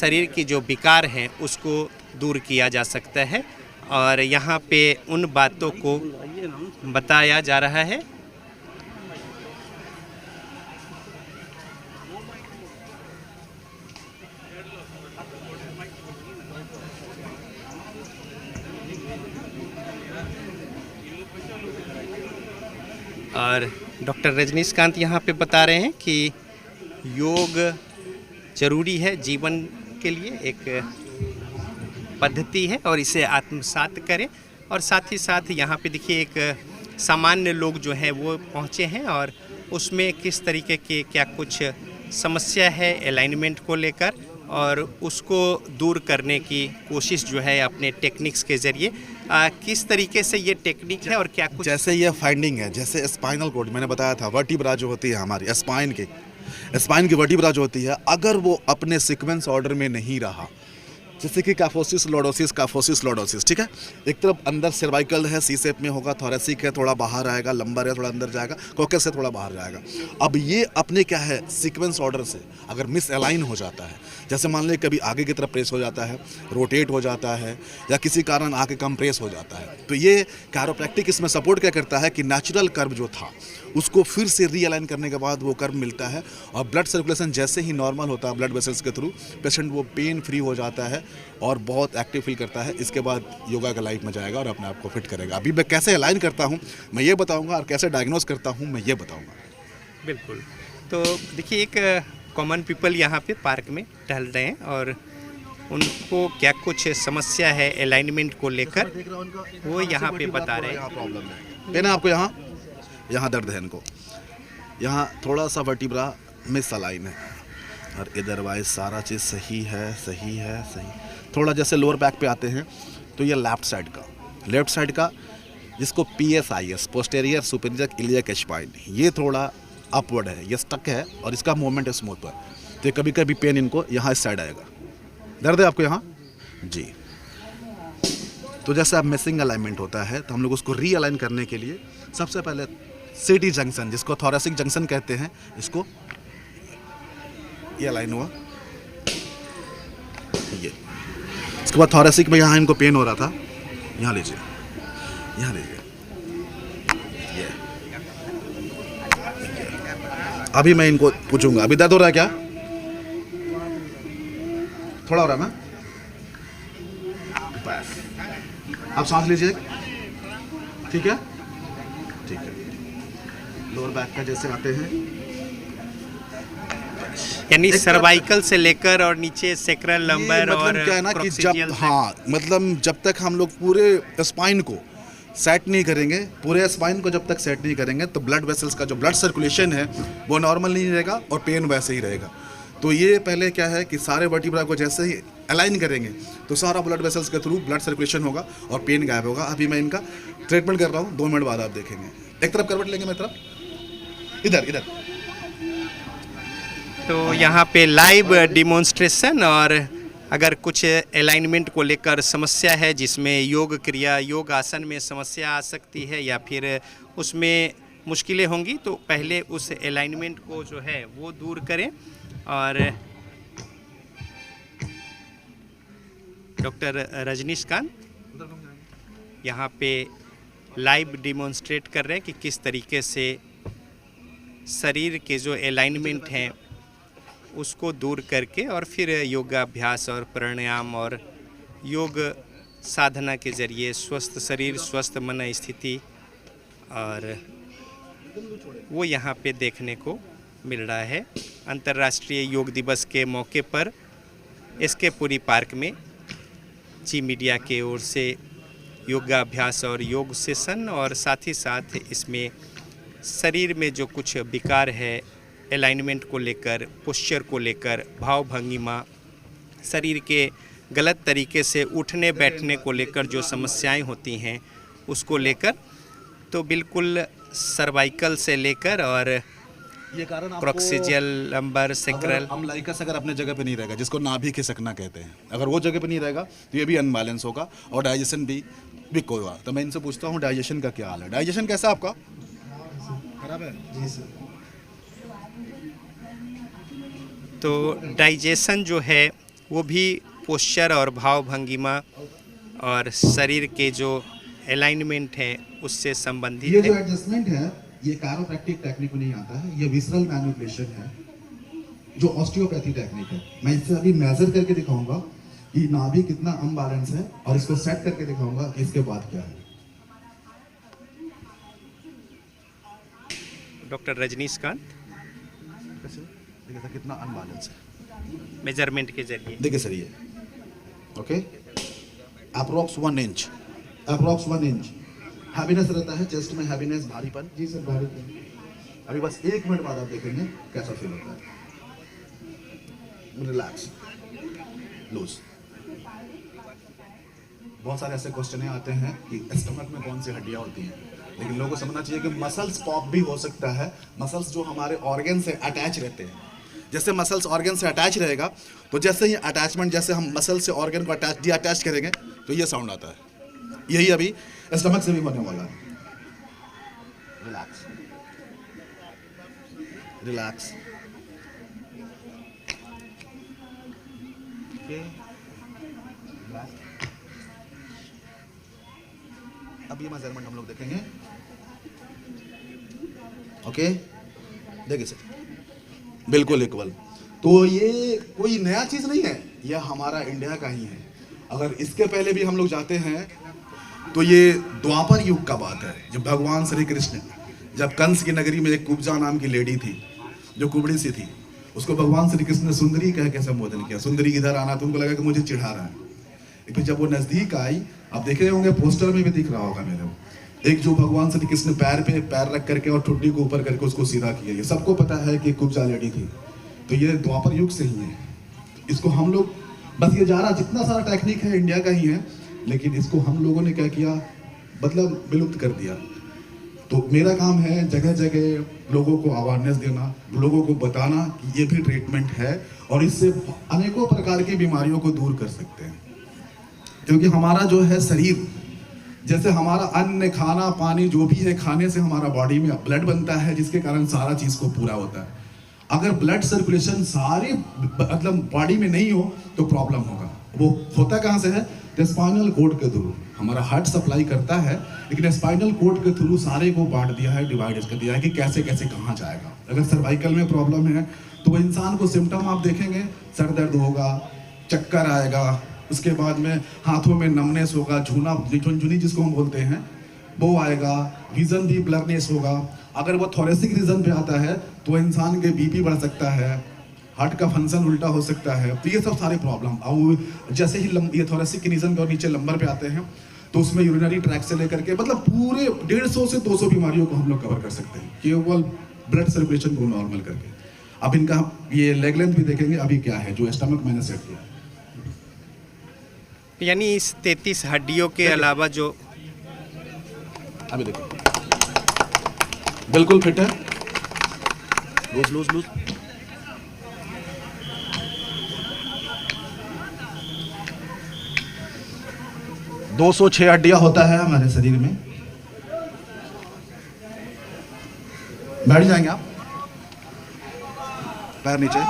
शरीर की जो विकार हैं उसको दूर किया जा सकता है। और यहाँ पे उन बातों को बताया जा रहा है। और डॉक्टर रजनीकांत यहाँ पे बता रहे हैं कि योग जरूरी है जीवन के लिए, एक पद्धति है और इसे आत्मसात करें। और साथ ही साथ यहाँ पे देखिए एक सामान्य लोग जो हैं वो पहुँचे हैं और उसमें किस तरीके के क्या कुछ समस्या है अलाइनमेंट को लेकर और उसको दूर करने की कोशिश जो है अपने टेक्निक्स के ज़रिए, किस तरीके से ये टेक्निक है और क्या कुछ। जैसे ये फाइंडिंग है, जैसे स्पाइनल कॉर्ड मैंने बताया था, वर्टिब्रा जो होती है हमारी स्पाइन की वर्टिब्रा जो होती है, अगर वो अपने सीक्वेंस ऑर्डर में नहीं रहा, जैसे कि काफोसिस लॉर्डोसिस, ठीक है, एक तरफ अंदर सर्वाइकल है, सी शेप में होगा, थोरेसिक है थोड़ा बाहर आएगा, लंबर है थोड़ा अंदर जाएगा, कोकस है थोड़ा बाहर जाएगा। अब ये अपने क्या है सीक्वेंस ऑर्डर से अगर मिस अलाइन हो जाता है, जैसे मान लीजिए कभी आगे की तरफ प्रेस हो जाता है, रोटेट हो जाता है या किसी कारण आगे कम प्रेस हो जाता है, तो ये कैरोप्रैक्टिक इसमें सपोर्ट क्या करता है कि नेचुरल कर्व जो था उसको फिर से रीअलाइन करने के बाद वो कर्व मिलता है और ब्लड सर्कुलेशन जैसे ही नॉर्मल होता है ब्लड वेसल्स के थ्रू, पेशेंट वो पेन फ्री हो जाता है और बहुत एक्टिव फील करता है। इसके बाद योगा का लाइफ में जाएगा और अपने आप को फिट करेगा। अभी मैं कैसे अलाइन करता हूँ मैं ये बताऊँगा और कैसे डायग्नोस करता हूँ मैं ये बताऊँगा। बिल्कुल। तो देखिए एक कॉमन पीपल यहाँ पे पार्क में टहल रहे हैं और उनको क्या कुछ समस्या है अलाइनमेंट को लेकर, वो यहाँ पे बता रहे हैं। प्रॉब्लम है पेन है आपको, यहाँ दर्द है इनको, यहाँ थोड़ा सा वर्टिब्रा मिस अलाइन है और इधरवाइज सारा चीज़ सही है। थोड़ा जैसे लोअर बैक पे आते हैं तो ये लेफ्ट साइड का जिसको PSIS posterior superior iliac spine, ये थोड़ा अपवर्ड है, ये स्टक है और इसका मूवमेंट स्मूथ है, तो कभी कभी पेन इनको यहाँ इस साइड आएगा। दर्द है आपको यहाँ जी। तो जैसे अब मिसिंग अलाइनमेंट होता है तो हम लोग उसको रीअलाइन करने के लिए सबसे पहले CT जंक्शन, जिसको थोरेसिक जंक्शन कहते हैं, इसको ये अलाइन हुआ, ये इसके बाद थोरेसिक में यहाँ इनको पेन हो रहा था, यहाँ लीजिए ये। अभी मैं इनको पूछूंगा अभी दर्द हो रहा है क्या, थोड़ा हो रहा है ना, बस आप सांस लीजिए, ठीक है। लोअर बैक का जैसे आते हैं, यानी सर्वाइकल से लेकर और नीचे सेक्रल लंबर मतलब और क्या है ना कि जब तक हम लोग पूरे स्पाइन को सेट नहीं करेंगे, तो ब्लड वेसल्स का जो ब्लड सर्कुलेशन है वो नॉर्मल नहीं रहेगा और पेन वैसे ही रहेगा। तो ये पहले क्या है कि सारे वर्टिब्रा को जैसे ही अलाइन करेंगे तो सारा ब्लड वेसल्स के थ्रू ब्लड सर्कुलेशन होगा और पेन गायब होगा। अभी मैं इनका ट्रीटमेंट कर रहा हूँ, 2 मिनट बाद आप देखेंगे। एक तरफ करवट लेंगे, मेरी तरफ इधर। तो यहाँ पे लाइव डिमॉन्स्ट्रेशन, और अगर कुछ अलाइनमेंट को लेकर समस्या है जिसमें योग क्रिया योग आसन में समस्या आ सकती है या फिर उसमें मुश्किलें होंगी, तो पहले उस अलाइनमेंट को जो है वो दूर करें। और डॉक्टर रजनीकांत यहाँ पे लाइव डिमॉन्स्ट्रेट कर रहे हैं कि किस तरीके से शरीर के जो अलाइनमेंट हैं उसको दूर करके और फिर योगाभ्यास और प्राणायाम और योग साधना के ज़रिए स्वस्थ शरीर स्वस्थ मन स्थिति और वो यहाँ पे देखने को मिल रहा है। अंतर्राष्ट्रीय योग दिवस के मौके पर SK पुरी पार्क में जी मीडिया के ओर से योगाभ्यास और योग सेशन, और साथ ही साथ इसमें शरीर में जो कुछ विकार है अलाइनमेंट को लेकर, पोस्चर को लेकर, भाव भंगिमा, शरीर के गलत तरीके से उठने बैठने को लेकर जो समस्याएं होती हैं उसको लेकर, तो बिल्कुल सर्वाइकल से लेकर और ये कारण प्रोक्सियल लंबर सेक्रल अम्बलाइकस अगर अपने जगह पे नहीं रहेगा, जिसको नाभि खिसकना कहते हैं, अगर वो जगह पे नहीं रहेगा तो ये भी अनबैलेंस होगा और डाइजेशन भी वीक होगा। तो मैं इनसे पूछता हूँ डाइजेशन का क्या हाल है, डाइजेशन कैसा है आपका? खराब है जी सर। तो डाइजेशन जो है वो भी पोस्चर और भाव भंगिमा और शरीर के जो अलाइनमेंट है उससे संबंधित ये जो है। एडजस्टमेंट है ये कैरोप्रैक्टिक टेक्निक में नहीं आता है, ये विसरल मैनिपुलेशन है जो ऑस्टियोपैथी टेक्निक है। मैं इससे अभी मेजर करके दिखाऊंगा कि नाभि कितना अनबैलेंस है और इसको सेट करके दिखाऊंगा कि इसके बाद क्या है। डॉक्टर रजनीकांत देखिए कितना अनबैलेंस है मेजरमेंट के जरिए। देखिए सर ये okay approx 1 inch, approx 1 inch heaviness रहता है चेस्ट में, हैवीनेस भारीपन। जी सर भारीपन। अभी बस 1 मिनट बाद आप देखेंगे कैसा फील होता है। Relax, loose. बहुत सारे ऐसे क्वेश्चन आते हैं कि स्टमक में कौन सी हड्डियां होती हैं, लेकिन लोगों को समझना चाहिए कि मसल्स पॉप भी हो सकता है। मसल्स जो हमारे ऑर्गन से अटैच रहते हैं, जैसे मसल्स ऑर्गन से अटैच रहेगा तो जैसे ही अटैचमेंट, जैसे हम मसल से ऑर्गन को अटैच करेंगे तो ये साउंड आता है। यही अभी स्टमक से भी होने वाला है। Relax, relax. अब ये मेजरमेंट हम लोग देखेंगे। ओके देखिए सर बिल्कुल इक्वल। तो ये कोई नया चीज नहीं है, यह हमारा इंडिया का ही है। अगर इसके पहले भी हम लोग जाते हैं तो ये द्वापर युग का बात है, जब भगवान श्री कृष्ण, जब कंस की नगरी में एक कुब्जा नाम की लेडी थी जो कुबड़ी सी थी, उसको भगवान श्री कृष्ण ने सुंदरी कह के संबोधन किया। सुंदरी इधर आना, तो उनको लगा कि मुझे चिढ़ा रहा है। फिर जब वो नजदीक आई, आप देख रहे होंगे पोस्टर में भी दिख रहा होगा मेरे को, एक जो भगवान श्री कृष्ण पैर पे पैर रख करके और ठुड्डी को ऊपर करके उसको सीधा किया। ये सबको पता है कि कुब्जा लेडी थी, तो ये द्वापर युग से ही है। इसको हम लोग बस ये जा रहा, जितना सारा टेक्निक है इंडिया का ही है, लेकिन इसको हम लोगों ने क्या किया, मतलब विलुप्त कर दिया। तो मेरा काम है जगह जगह लोगों को अवेयरनेस देना, लोगों को बताना कि ये भी ट्रीटमेंट है और इससे अनेकों प्रकार की बीमारियों को दूर कर सकते हैं। क्योंकि हमारा जो है शरीर, जैसे हमारा अन्न, खाना, पानी जो भी है, खाने से हमारा बॉडी में ब्लड बनता है, जिसके कारण सारा चीज को पूरा होता है। अगर ब्लड सर्कुलेशन सारे मतलब बॉडी में नहीं हो तो प्रॉब्लम होगा। वो होता कहाँ से है, तो स्पाइनल कोड के थ्रू। हमारा हार्ट सप्लाई करता है, लेकिन स्पाइनल कोड के थ्रू सारे को बांट दिया है, डिवाइड कर दिया है कि कैसे कैसे कहाँ जाएगा। अगर सर्वाइकल में प्रॉब्लम है तो वो इंसान को सिम्टम आप देखेंगे, सर दर्द होगा, चक्कर आएगा, उसके बाद में हाथों में नमनेस होगा, झुनझुनी जिसको हम बोलते हैं वो आएगा, विजन भी ब्लरनेस होगा। अगर वो थोरेसिक रीजन पे आता है तो इंसान के बीपी बढ़ सकता है, हार्ट का फंक्शन उल्टा हो सकता है। तो ये सब सारे प्रॉब्लम, और जैसे ही ये थोरेसिक रीजन पे और नीचे लंबर पे आते हैं तो उसमें यूरिनरी ट्रैक से लेकर के मतलब पूरे 150 से 200 बीमारियों को हम लोग कवर कर सकते हैं केवल ब्लड सर्कुलेशन को नॉर्मल करके। अब इनका ये लेग लेंथ भी देखेंगे अभी क्या है, जो स्टमक मैंने सेट किया। यानी इस 33 हड्डियों के अलावा जो अभी देखो बिल्कुल फिट है, लूज लूज लूज। दो 206 हड्डियां होता है हमारे शरीर में। बैठ जाएंगे आप, पैर नीचे।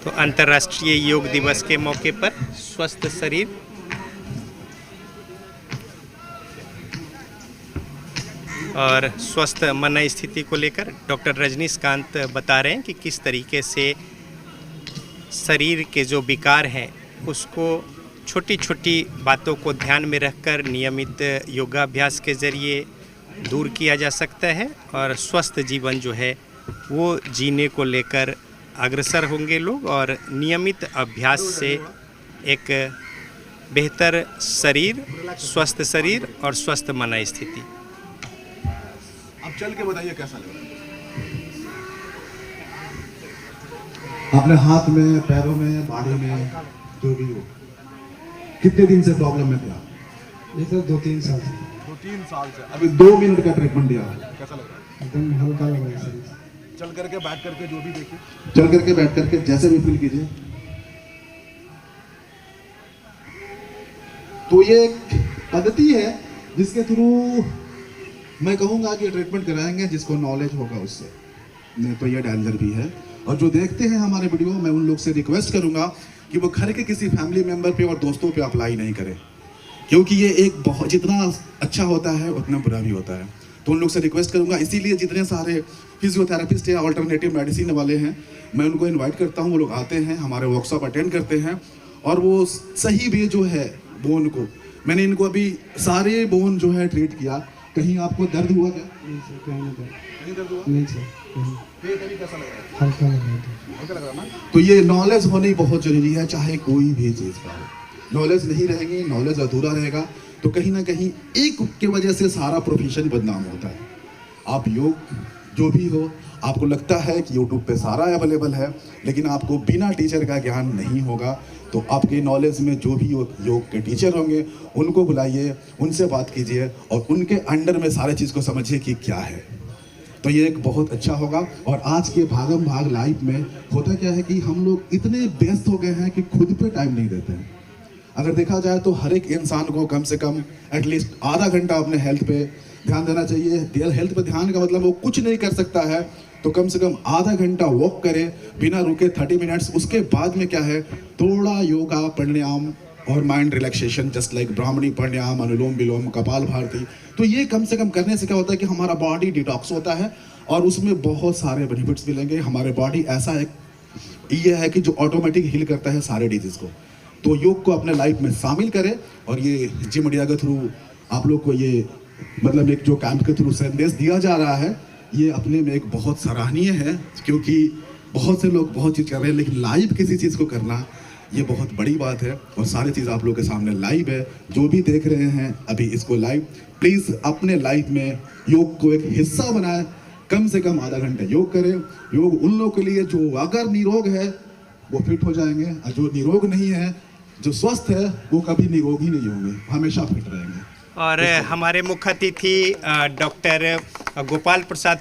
तो अंतर्राष्ट्रीय योग दिवस के मौके पर स्वस्थ शरीर और स्वस्थ मन स्थिति को लेकर डॉक्टर रजनीकांत बता रहे हैं कि किस तरीके से शरीर के जो विकार हैं उसको छोटी छोटी बातों को ध्यान में रखकर नियमित योगाभ्यास के ज़रिए दूर किया जा सकता है और स्वस्थ जीवन जो है वो जीने को लेकर अग्रसर होंगे लोग और नियमित अभ्यास से एक बेहतर शरीर, स्वस्थ शरीर और स्वस्थ मन स्थिति। अब चल के बताइए कैसा लग रहा है? अपने हाथ में, पैरों में, बॉडी में, जो भी हो। कितने दिन से प्रॉब्लम में था? ये सर 2-3 साल से। 2-3 साल से। अभी 2 मिनट का ट्रीटमेंट दिया, कैसा लग रहा है? एकदम हल्का लग रहा है सर। चल करके बैठ करके जो भी देखिए, चल करके बैठ करके जैसे भी फील कीजिए। तो ये एक पद्धति है जिसके थ्रू मैं कहूँगा कि ट्रीटमेंट कराएंगे जिसको नॉलेज होगा उससे, नहीं तो ये डेंजर भी है। और जो देखते हैं हमारे वीडियो, मैं उन लोग से रिक्वेस्ट करूंगा कि वो घर के किसी फैमिली मेंबर पे और दोस्तों पे अप्लाई नहीं करें, क्योंकि ये एक बहुत जितना अच्छा होता है उतना बुरा भी होता है। तो उन लोग से रिक्वेस्ट करूंगा, इसीलिए जितने सारे फिजियोथेरेपिस्ट या अल्टरनेटिव मेडिसिन वाले हैं, मैं उनको इनवाइट करता हूँ, वो लोग आते हैं, हमारे वर्कशॉप अटेंड करते हैं, और वो सही वे जो है बोन को, मैंने इनको अभी सारे बोन जो है ट्रीट किया। कहीं आपको दर्द हुआ क्या? नहीं सर, कहीं नहीं दर्द। नहीं दर्द हुआ? नहीं सर, कहीं पेट अभी कैसा लग रहा है? हल्का लग रहा था। हल्का लग रहा है ना? तो ये नॉलेज होनी बहुत जरूरी है, चाहे कोई भी चीज़ का हो। नॉलेज नहीं रहेगी, नॉलेज अधूरा रहेगा, तो कहीं ना कहीं एक की वजह से सारा प्रोफेशन बदनाम होता है। आप योग जो भी हो, आपको लगता है कि यूट्यूब पे सारा अवेलेबल है, लेकिन आपको बिना टीचर का ज्ञान नहीं होगा, तो आपके नॉलेज में जो भी योग के टीचर होंगे उनको बुलाइए, उनसे बात कीजिए और उनके अंडर में सारे चीज़ को समझिए कि क्या है। तो ये एक बहुत अच्छा होगा। और आज के भागम भाग लाइफ में होता क्या है कि हम लोग इतने व्यस्त हो गए हैं कि खुद पे टाइम नहीं देते हैं। अगर देखा जाए तो हर एक इंसान को कम से कम एटलीस्ट आधा घंटा अपने हेल्थ पे ध्यान देना चाहिए। हेल्थ पे ध्यान का मतलब वो कुछ नहीं कर सकता है तो कम से कम आधा घंटा वॉक करे बिना रुके, 30 मिनट्स। उसके बाद में क्या है, थोड़ा योगा, प्राणायाम और माइंड रिलैक्सेशन, जस्ट लाइक ब्राह्मणी प्राणायाम, अनुलोम विलोम, कपाल भारती। तो ये कम से कम करने से क्या होता है कि हमारा बॉडी डिटॉक्स होता है और उसमें बहुत सारे बेनिफिट्स मिलेंगे। हमारे बॉडी ऐसा है, ये है कि जो ऑटोमेटिक हील करता है सारे डिजीज़ को। तो योग को अपने लाइफ में शामिल करें। और ये जिम इंडिया के थ्रू आप लोग को ये मतलब एक जो कैंप के थ्रू संदेश दिया जा रहा है, ये अपने में एक बहुत सराहनीय है, क्योंकि बहुत से लोग बहुत चीज़ कर रहे हैं, लेकिन लाइव किसी चीज़ को करना ये बहुत बड़ी बात है। और सारी चीज़ आप लोग के सामने लाइव है। जो भी देख रहे हैं अभी इसको लाइव, प्लीज़ अपने लाइफ में योग को एक हिस्सा बनाएं। कम से कम आधा घंटा योग करें। योग उन लोगों के लिए जो अगर निरोग है वो फिट हो जाएंगे, और जो निरोग नहीं है, जो स्वस्थ है, वो कभी निरोग ही नहीं होंगे, हमेशा फिट रहेंगे। और हमारे मुख्य अतिथि डॉक्टर गोपाल प्रसाद